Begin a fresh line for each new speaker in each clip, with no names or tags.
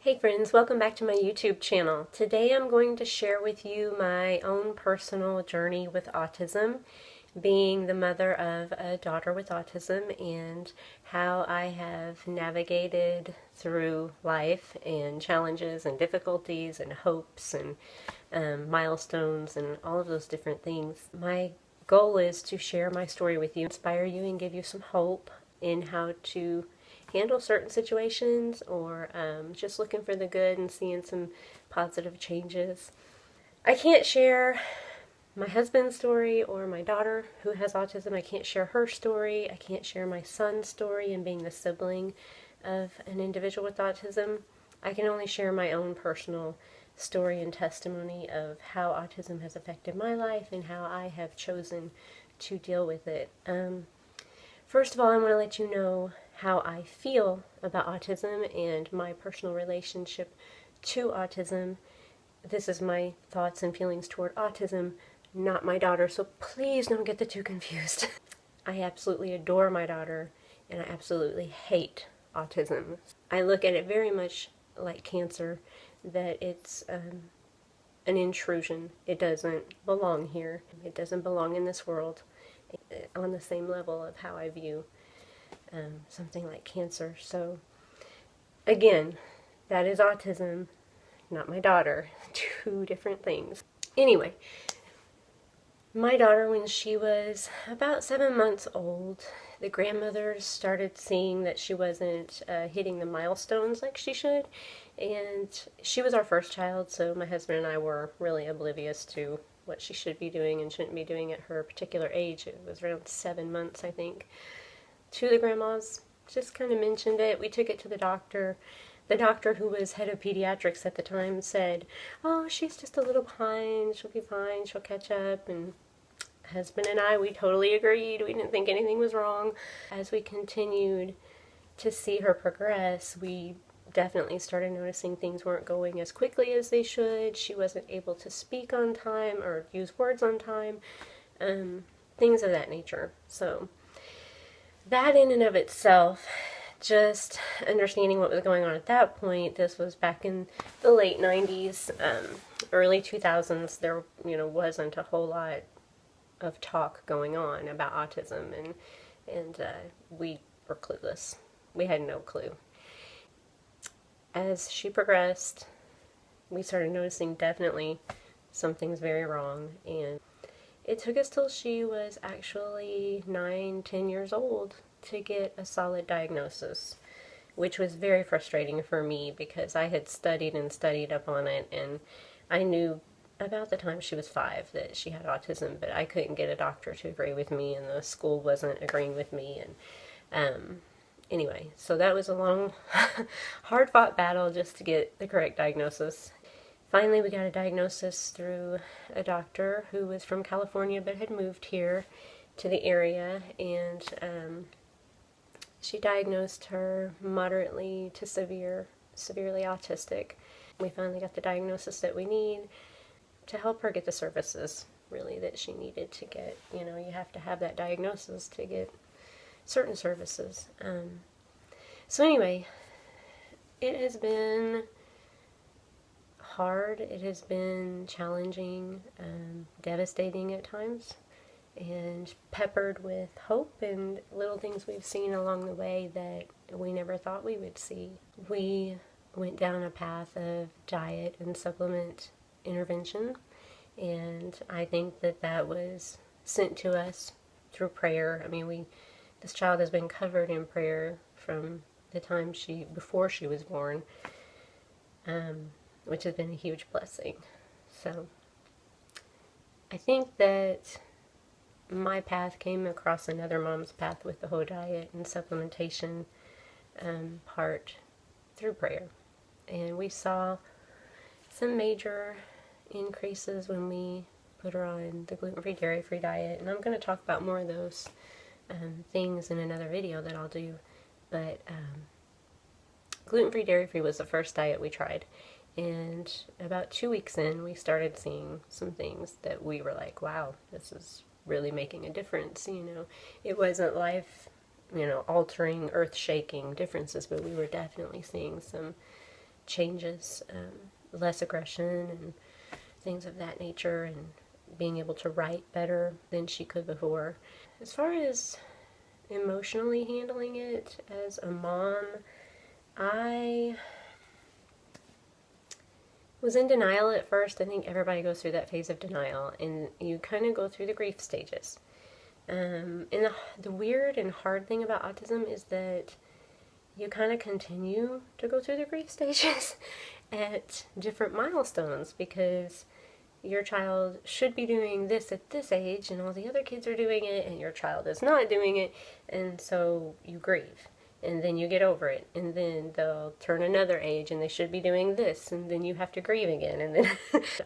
Hey friends, welcome back to my YouTube channel. Today I'm going to share with you my own personal journey with autism, being the mother of a daughter with autism, and how I have navigated through life and challenges and difficulties and hopes and milestones and all of those different things. My goal is to share my story with you, inspire you, and give you some hope in how to handle certain situations, or just looking for the good and seeing some positive changes. I can't share my husband's story or my daughter who has autism. I can't share her story. I can't share my son's story and being the sibling of an individual with autism. I can only share my own personal story and testimony of how autism has affected my life and how I have chosen to deal with it. First of all, I want to let you know how I feel about autism and my personal relationship to autism. This is my thoughts and feelings toward autism, not my daughter, so please don't get the two confused. I absolutely adore my daughter, and I absolutely hate autism. I look at it very much like cancer, that it's an intrusion. It doesn't belong here. It doesn't belong in this world, on the same level of how I view something like cancer. So again, that is autism, not my daughter. Two different things. Anyway, my daughter, when she was about 7 months old, the grandmothers started seeing that she wasn't hitting the milestones like she should, and she was our first child, so my husband and I were really oblivious to what she should be doing and shouldn't be doing at her particular age. It was around 7 months, I think. Two of the grandmas just kind of mentioned it. We took it to the doctor. The doctor, who was head of pediatrics at the time, said, "Oh, she's just a little behind. She'll be fine. She'll catch up." And husband and I, we totally agreed. We didn't think anything was wrong. As we continued to see her progress, we definitely started noticing things weren't going as quickly as they should. She wasn't able to speak on time or use words on time, things of that nature. So that in and of itself, just understanding what was going on at that point, this was back in the late 90s, early 2000s, there wasn't a whole lot of talk going on about autism, and we were clueless. We had no clue. As she progressed, we started noticing definitely something's very wrong, and it took us till she was actually 9, 10 years old to get a solid diagnosis, which was very frustrating for me because I had studied and studied up on it, and I knew about the time she was 5 that she had autism, but I couldn't get a doctor to agree with me, and the school wasn't agreeing with me, and anyway, so that was a long, hard-fought battle just to get the correct diagnosis. Finally, we got a diagnosis through a doctor who was from California but had moved here to the area, and she diagnosed her moderately to severely autistic. We finally got the diagnosis that we need to help her get the services, really, that she needed to get. You have to have that diagnosis to get certain services. So anyway, it has been hard, it has been challenging, devastating at times, and peppered with hope and little things we've seen along the way that we never thought we would see. We went down a path of diet and supplement intervention, and I think that was sent to us through prayer. I mean, this child has been covered in prayer from the time before she was born, which has been a huge blessing. So I think that my path came across another mom's path with the whole diet and supplementation part through prayer. And we saw some major increases when we put her on the gluten-free, dairy-free diet. And I'm going to talk about more of those things in another video that I'll do. But gluten-free, dairy-free was the first diet we tried. And about 2 weeks in, we started seeing some things that we were like, wow, this is really making a difference. It wasn't life, altering, earth-shaking differences, but we were definitely seeing some changes, less aggression and things of that nature, and being able to write better than she could before. As far as emotionally handling it as a mom, I was in denial at first. I think everybody goes through that phase of denial, and you kind of go through the grief stages. And the weird and hard thing about autism is that you kind of continue to go through the grief stages at different milestones, because your child should be doing this at this age and all the other kids are doing it and your child is not doing it, and so you grieve and then you get over it, and then they'll turn another age and they should be doing this, and then you have to grieve again, and then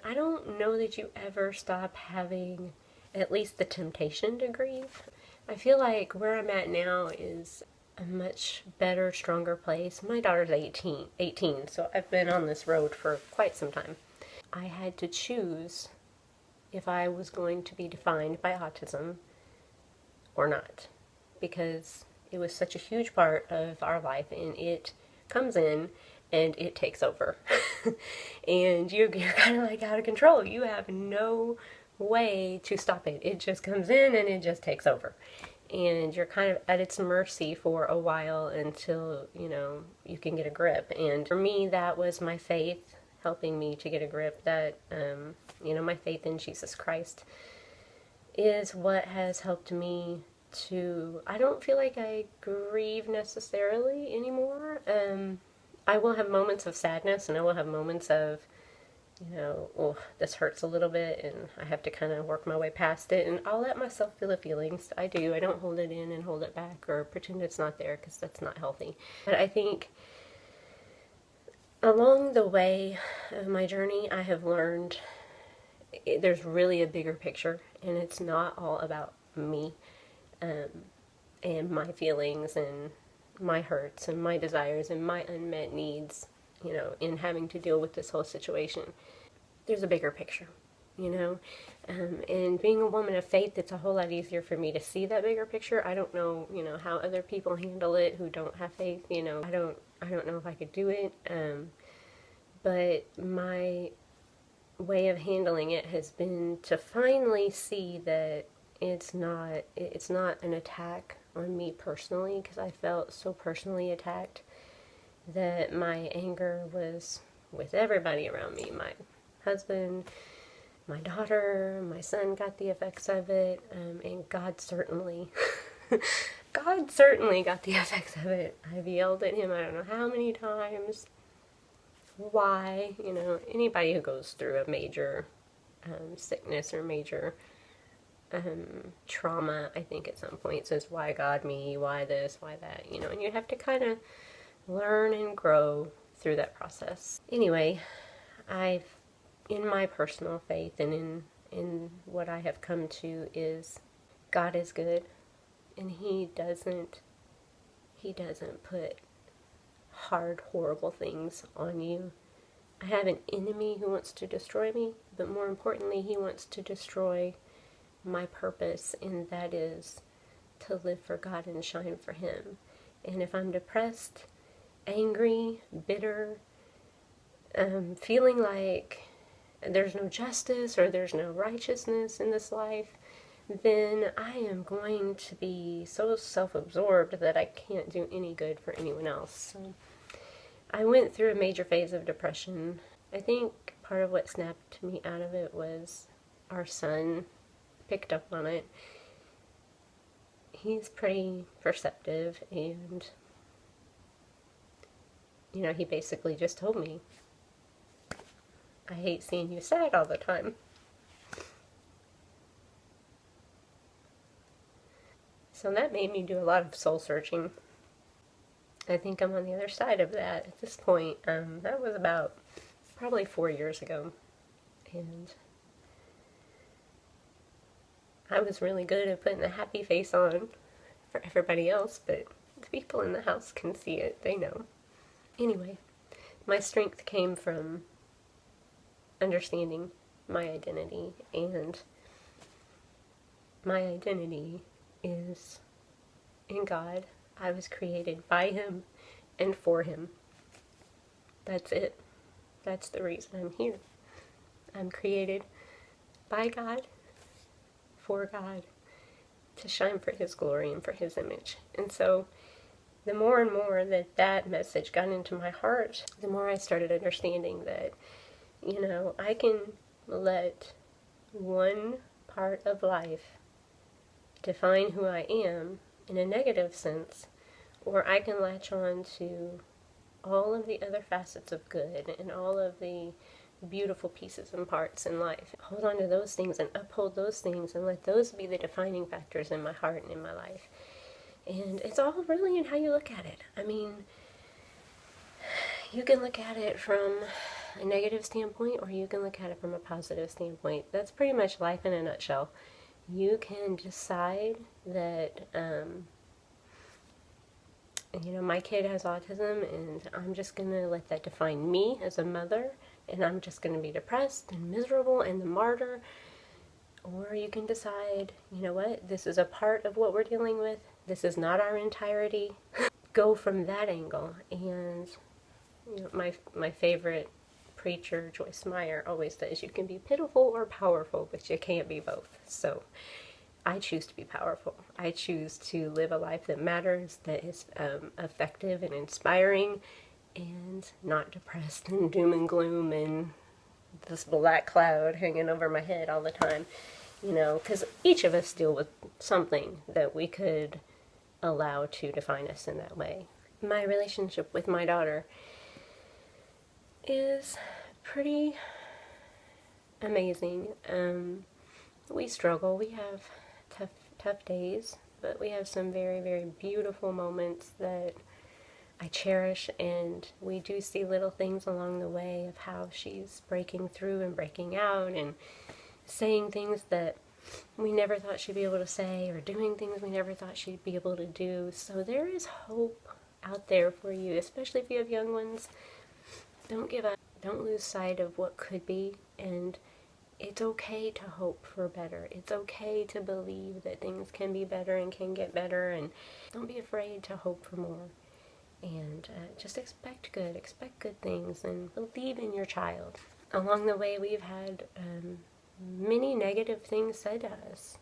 I don't know that you ever stop having at least the temptation to grieve. I feel like where I'm at now is a much better, stronger place. My daughter's 18, so I've been on this road for quite some time. I had to choose if I was going to be defined by autism or not, because it was such a huge part of our life, and it comes in and it takes over. And you're kind of like out of control. You have no way to stop it. It just comes in and it just takes over. And you're kind of at its mercy for a while until, you can get a grip. And for me, that was my faith helping me to get a grip. That, my faith in Jesus Christ is what has helped me to, I don't feel like I grieve necessarily anymore. I will have moments of sadness, and I will have moments of, oh, this hurts a little bit, and I have to kind of work my way past it, and I'll let myself feel the feelings. I do. I don't hold it in and hold it back or pretend it's not there, because that's not healthy. But I think along the way of my journey, I have learned there's really a bigger picture, and it's not all about me, and my feelings and my hurts and my desires and my unmet needs, in having to deal with this whole situation. There's a bigger picture, and being a woman of faith, it's a whole lot easier for me to see that bigger picture. I don't know, how other people handle it who don't have faith. I don't know if I could do it, but my way of handling it has been to finally see that it's not an attack on me personally, because I felt so personally attacked that my anger was with everybody around me. My husband, my daughter, my son got the effects of it, and God certainly got the effects of it. I've yelled at him I don't know how many times. Why? Anybody who goes through a major sickness or major trauma, I think at some point says, why God me, why this, why that, and you have to kind of learn and grow through that process. Anyway, in my personal faith and in what I have come to is God is good, and He doesn't put hard, horrible things on you. I have an enemy who wants to destroy me, but more importantly, he wants to destroy my purpose, and that is to live for God and shine for Him. And if I'm depressed, angry, bitter, feeling like there's no justice or there's no righteousness in this life, then I am going to be so self-absorbed that I can't do any good for anyone else. So I went through a major phase of depression. I think part of what snapped me out of it was our son picked up on it. He's pretty perceptive, and he basically just told me, I hate seeing you sad all the time. So that made me do a lot of soul searching. I think I'm on the other side of that at this point. That was about probably 4 years ago, and I was really good at putting a happy face on for everybody else, but the people in the house can see it. They know. Anyway, my strength came from understanding my identity, and my identity is in God. I was created by Him and for Him. That's it. That's the reason I'm here. I'm created by God, for God, to shine for His glory and for His image. And so the more and more that that message got into my heart, the more I started understanding that, I can let one part of life define who I am in a negative sense, or I can latch on to all of the other facets of good and all of the beautiful pieces and parts in life. Hold on to those things and uphold those things and let those be the defining factors in my heart and in my life. And it's all really in how you look at it. I mean, you can look at it from a negative standpoint or you can look at it from a positive standpoint. That's pretty much life in a nutshell. You can decide that, my kid has autism and I'm just going to let that define me as a mother, and I'm just going to be depressed and miserable and the martyr. Or you can decide, you know what, this is a part of what we're dealing with. This is not our entirety. Go from that angle. And my favorite preacher, Joyce Meyer, always says you can be pitiful or powerful, but you can't be both. So I choose to be powerful. I choose to live a life that matters, that is effective and inspiring, and not depressed and doom and gloom and this black cloud hanging over my head all the time. Because each of us deal with something that we could allow to define us in that way. My relationship with my daughter is pretty amazing. We struggle. We have tough days, but we have some very, very beautiful moments that I cherish, and we do see little things along the way of how she's breaking through and breaking out and saying things that we never thought she'd be able to say, or doing things we never thought she'd be able to do. So there is hope out there for you, especially if you have young ones. Don't give up. Don't lose sight of what could be, and it's okay to hope for better. It's okay to believe that things can be better and can get better, and don't be afraid to hope for more. And just expect good things, and believe in your child. Along the way, we've had many negative things said to us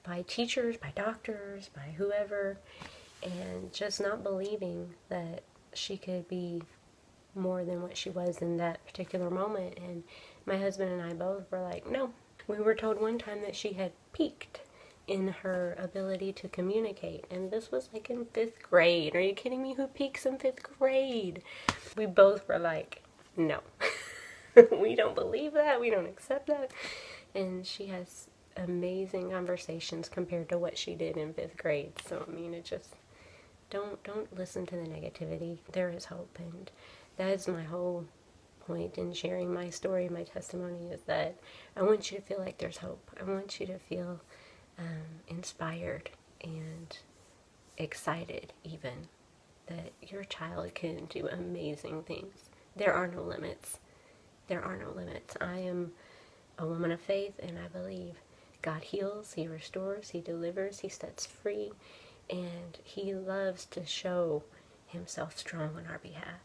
by teachers, by doctors, by whoever, and just not believing that she could be more than what she was in that particular moment. And my husband and I both were like, no. We were told one time that she had peaked in her ability to communicate, and this was like in 5th grade. Are you kidding me? Who peaks in 5th grade? We both were like, no. We don't believe that. We don't accept that. And she has amazing conversations compared to what she did in 5th grade. So, I mean, it just, don't listen to the negativity. There is hope, and that is my whole point in sharing my story, my testimony, is that I want you to feel like there's hope. I want you to feel inspired and excited even that your child can do amazing things. There are no limits. There are no limits. I am a woman of faith, and I believe God heals, He restores, He delivers, He sets free, and He loves to show Himself strong on our behalf.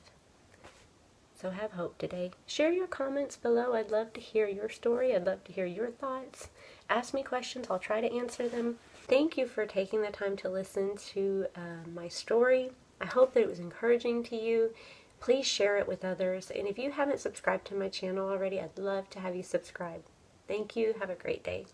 So have hope today. Share your comments below. I'd love to hear your story. I'd love to hear your thoughts. Ask me questions. I'll try to answer them. Thank you for taking the time to listen to my story. I hope that it was encouraging to you. Please share it with others. And if you haven't subscribed to my channel already, I'd love to have you subscribe. Thank you. Have a great day.